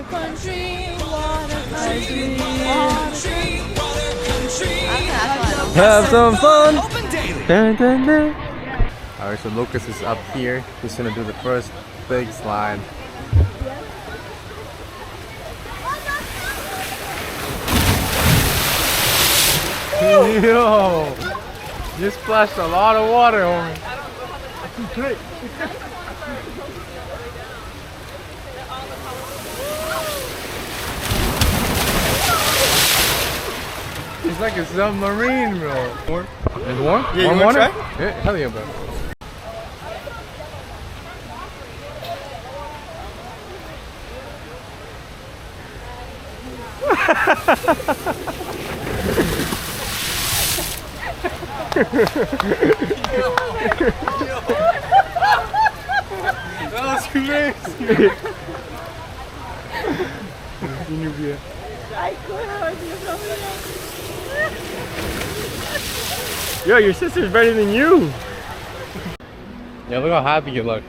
country, water country, water country. Have some fun. Dun, dun, dun. Alright, so Lucas is up here. He's gonna do the first big slide. Yo! You splashed a lot of water on me. It's like a submarine, bro. Warm? It's warm? Yeah, warm you wanna water? try? Yeah, hell yeah, bro. That was crazy. Yo, your sister's better than you. Yeah, look how happy you look.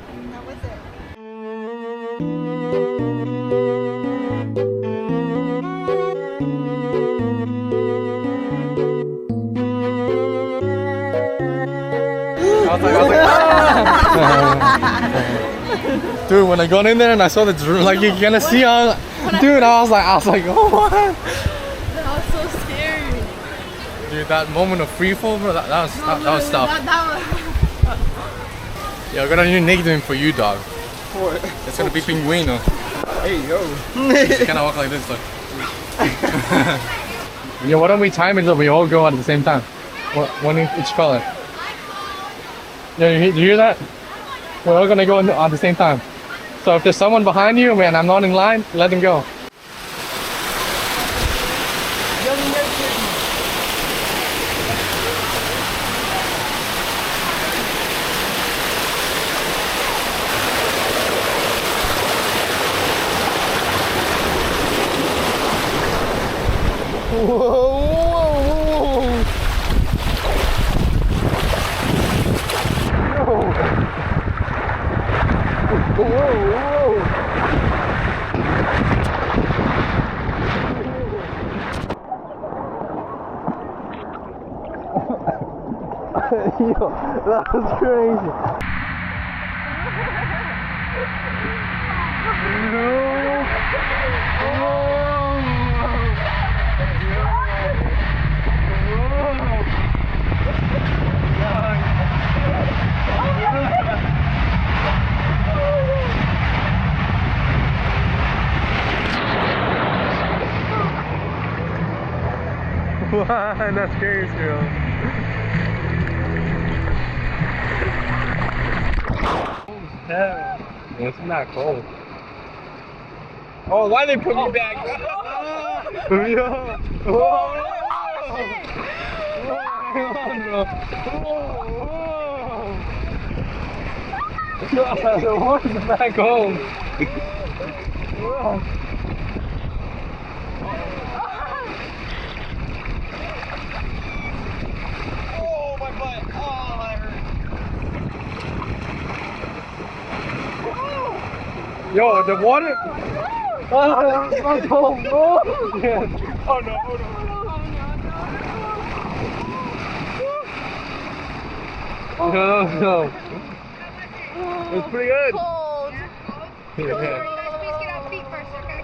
I was like, ah! Dude, when I got in there and I saw the drone, like you're gonna see, dude, I was like, oh what? That was so scary. Dude, that moment of free fall, bro, that was tough. Yeah, I got a new nickname for you, dog. What? It's gonna be Pinguino. Hey, yo. You kinda walk like this, look. Yeah, why don't we time it so we all go at the same time? One in each color. Yeah, do you hear that? We're all gonna go at the same time. So if there's someone behind you and I'm not in line, let them go. Yo, that was crazy. Wow, that's crazy, bro. Yeah, it's not cold. Oh, why they put me back? Yo! Whoa! Whoa! Who's back home? Oh, my butt! Oh, that hurt. Yo, the water. Oh, that's cold. Oh, yeah. Oh no, oh no. No, no. It's pretty good. Cold. Yeah. Please get out feet first, okay?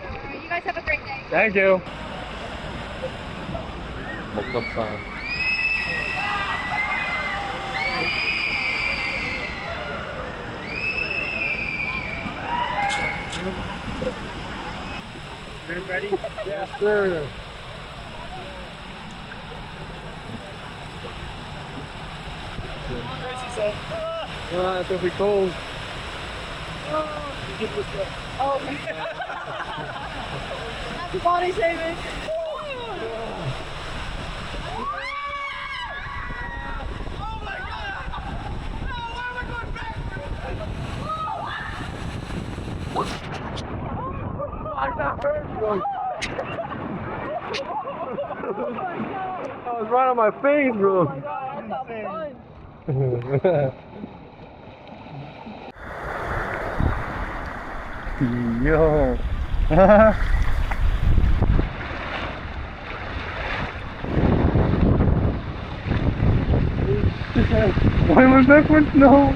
Alright, you guys have a great day. Thank you. Woke up fine. Ready? Yes, sir. It's gonna be cold. Oh, body shaving. I was right on my face, bro. Yo. Why was that one? No.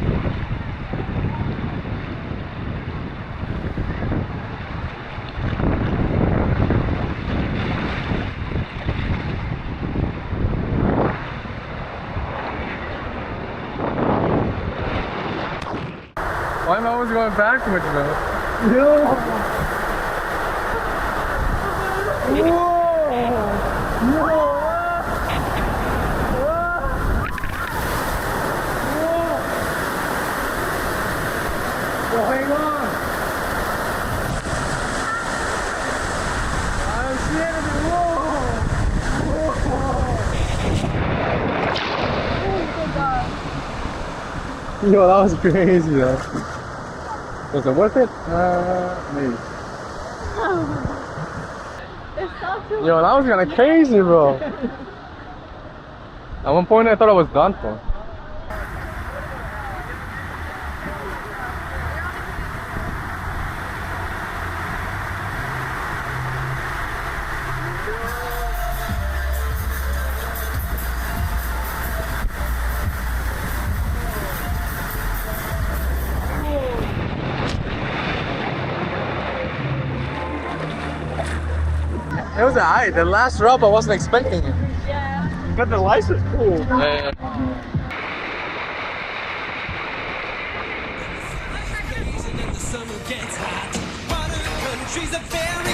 Why am I always going backwards, bro? Yo! Whoa! Whoa! Whoa! Hang on! I'm seeing it! Whoa! Yo, that was crazy though. Was it worth it? Maybe. It's not too Yo, that was kinda crazy, bro. At one point I thought I was done for. It was alright. The last drop I wasn't expecting it. Yeah. But the lights is cool. Yeah. The summer gets hot. Water country's a very